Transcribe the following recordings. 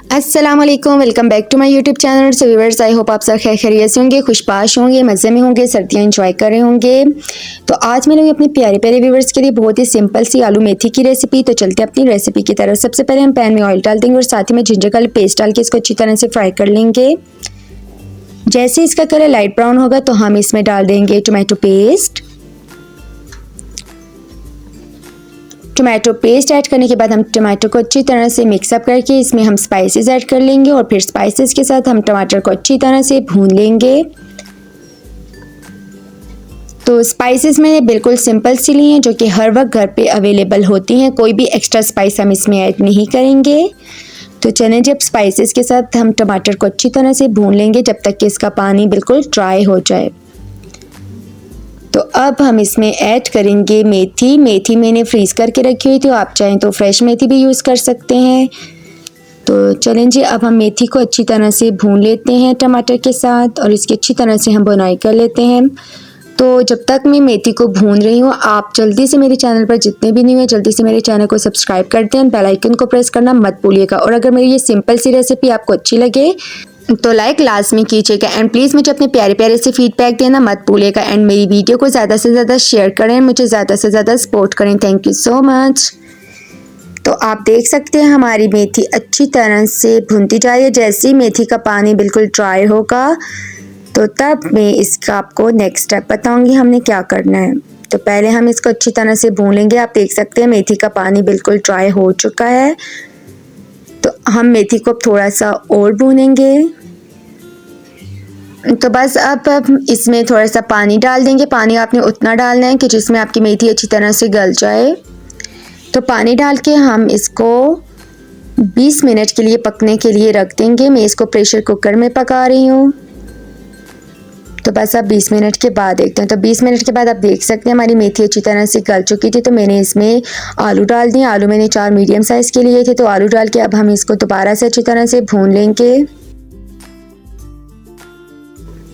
अस्सलाम वालेकुम, welcome back to my YouTube channel. So viewers, I hope आप सब खैर खैरियत से होंगे, खुशबाश होंगे, मज़े में होंगे, सर्दियाँ एंजॉय कर रहे होंगे। तो आज मैं लोग अपने प्यारे प्यारे व्यूअर्स के लिए बहुत ही सिंपल सी आलू मेथी की रेसिपी। तो चलते हैं अपनी रेसिपी की तरफ। सबसे पहले हम पैन में ऑयल डाल देंगे और साथ ही में जिंजर गार्लिक पेस्ट डाल के इसको अच्छी तरह से फ्राई कर लेंगे। जैसे इसका कलर लाइट ब्राउन होगा तो हम इसमें डाल देंगे tomato paste. Tomato paste add करने के बाद हम टमाटर को अच्छी तरह से मिक्सअप करके इसमें हम स्पाइसेस ऐड कर लेंगे और फिर स्पाइसेस के साथ हम टमाटर को अच्छी तरह से भून लेंगे। तो स्पाइसेस मैंने बिल्कुल सिंपल सी ली हैं जो कि हर वक्त घर पे अवेलेबल होती हैं, कोई भी एक्स्ट्रा स्पाइस हम इसमें ऐड नहीं करेंगे। तो चलें, जब स्पाइसेस के साथ हम टमाटर को अच्छी तरह से भून लेंगे जब तक कि इसका पानी बिल्कुल ड्राई हो जाए। तो अब हम इसमें ऐड करेंगे मेथी। मेथी मैंने फ्रीज़ करके रखी हुई थी, तो आप चाहें तो फ्रेश मेथी भी यूज़ कर सकते हैं। तो चलें जी, अब हम मेथी को अच्छी तरह से भून लेते हैं टमाटर के साथ और इसकी अच्छी तरह से हम बुनाई कर लेते हैं। तो जब तक मैं मेथी को भून रही हूँ, आप जल्दी से मेरे चैनल पर जितने भी न्यू हैं जल्दी से मेरे चैनल को सब्सक्राइब कर दें, बेल आइकन को प्रेस करना मत भूलिएगा। और अगर मेरी ये सिंपल सी रेसिपी आपको अच्छी लगे तो लाइक लाजमी कीजिएगा एंड प्लीज़ मुझे अपने प्यारे प्यारे से फीडबैक देना मत भूलिएगा। एंड मेरी वीडियो को ज़्यादा से ज़्यादा शेयर करें, मुझे ज़्यादा से ज़्यादा सपोर्ट करें। Thank you so much. तो आप देख सकते हैं हमारी मेथी अच्छी तरह से भुनती जा रही है। जैसे ही मेथी का पानी बिल्कुल ड्राई होगा तो तब मैं इसका आपको नेक्स्ट स्टेप बताऊँगी हमने क्या करना है। तो पहले हम इसको अच्छी तरह से भून लेंगे। आप देख सकते हैं मेथी का पानी बिल्कुल ड्राई हो चुका है। तो हम मेथी को थोड़ा सा और भूनेंगे। तो बस अब इसमें थोड़ा सा पानी डाल देंगे। पानी आपने उतना डालना है कि जिसमें आपकी मेथी अच्छी तरह से गल जाए। तो पानी डाल के हम इसको 20 मिनट के लिए पकने के लिए रख देंगे। मैं इसको प्रेशर कुकर में पका रही हूँ। तो बस अब 20 मिनट के बाद देखते हैं। तो 20 मिनट के बाद आप देख सकते हैं हमारी मेथी अच्छी तरह से गल चुकी थी। तो मैंने इसमें आलू डाल दिए। आलू मैंने 4 मीडियम साइज़ के लिए थे। तो आलू डाल के अब हम इसको दोबारा से अच्छी तरह से भून लेंगे।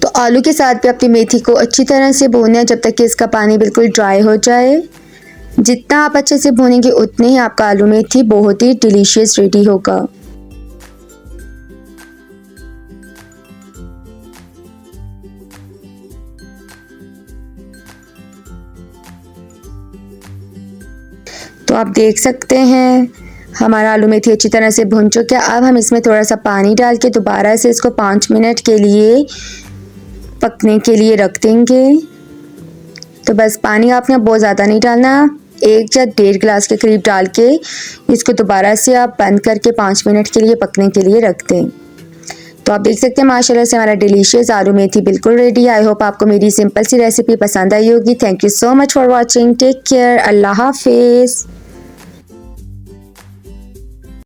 तो आलू के साथ भी अपनी मेथी को अच्छी तरह से भूनना है जब तक कि इसका पानी बिल्कुल ड्राई हो जाए। जितना आप अच्छे से भूनेंगे उतने ही आपका आलू मेथी बहुत ही डिलीशियस रेडी होगा। तो आप देख सकते हैं हमारा आलू मेथी अच्छी तरह से भुन चुका है। अब हम इसमें थोड़ा सा पानी डाल के दोबारा से इसको 5 मिनट के लिए पकने के लिए रख देंगे। तो बस पानी आपने बहुत ज़्यादा नहीं डालना, 1 या 1.5 गिलास के करीब डाल के इसको दोबारा से आप बंद करके 5 मिनट के लिए पकने के लिए रख दें। तो आप देख सकते हैं माशाल्लाह से हमारा डिलीशियस आलू मेथी बिल्कुल रेडी है। आई होप आपको मेरी सिंपल सी रेसिपी पसंद आई होगी। Thank you so much for watching. Take care. अल्लाह हाफिज़।